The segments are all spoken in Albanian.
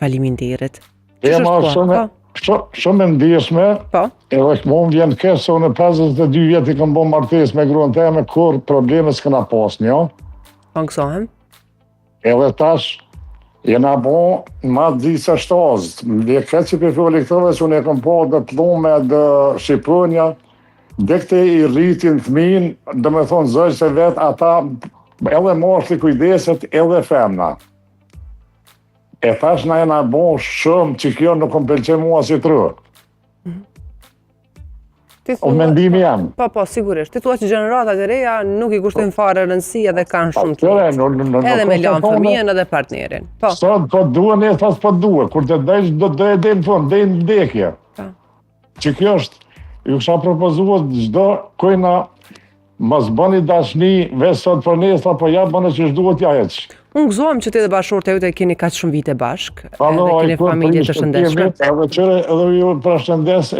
Faleminderit. Shumë e ndjeshme, edhe mu më vjen keq se unë 52 vjet i kam bo martesë me gruan teme, kur probleme s'kena pas një. Pangësohem. Edhe tash, jena bo ma disa shtazë. Më vjen keq që për fjole këtëve, që unë e kom po dhe të lume dhe Shqipënja, dhe këte i rritin fëmin, dhe me thonë zëjë se vetë ata, edhe moshli kujdeset, edhe femna. E thash na jena bo shumë që kjo nuk më pëlqe mua si tërë. O mendimi jam. Po, sigurisht. Ti thua që gjeneratat e reja nuk i kushtojnë fare rëndësi edhe kanë shumë të lehtë. Edhe me lanë fëmijën edhe partnerin. Sot po duhen, e thas po duhen. Kur të dejsh, do e dhe në fund, dhe në vdekje. Që kjo është, ju kësha propozuar çdo kujna mos bëni dashni veç sot për nesër, po ja bëni që duhet ja heq. Unë gëzohem që ti dhe bashkëshorët e jote keni kaq shumë vite bashk, edhe keni familje të shëndetshme. Edhe qëre edhe ju përshëndes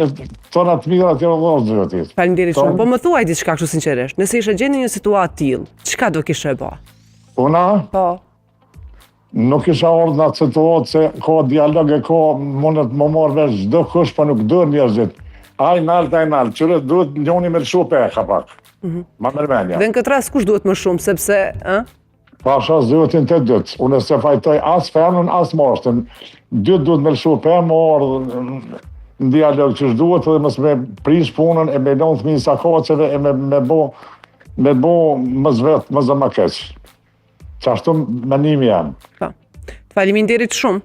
tona të mira të vëllezërve të tij. Faleminderit shumë. Po më thuaj diçka kështu sinqerisht. Nëse ishe gjeni një situatë tillë, çka do kishe bë? Una? Po. Nuk isha ardhur në atë situatë se ka dialog e ka mundet më marrë vesh çdo kush, po nuk duhet njerëzit. Ai nalt, qëre duhet njoni me lëshu peka pak. Ma mërmenja. Dhe në këtë rast kush duhet më shumë, sepse, Pasha zëtin të dytë. Unë se fajtoj as femnën, as mashtën. Dytë duhet me lëshu pe, më ardhë në dialog që shduhet edhe mësë me prish punën e me lonë fëmijë sa kaceve e me bo mësë vetë, mësë më keqë. Qashtu menimi jam. Faleminderit shumë.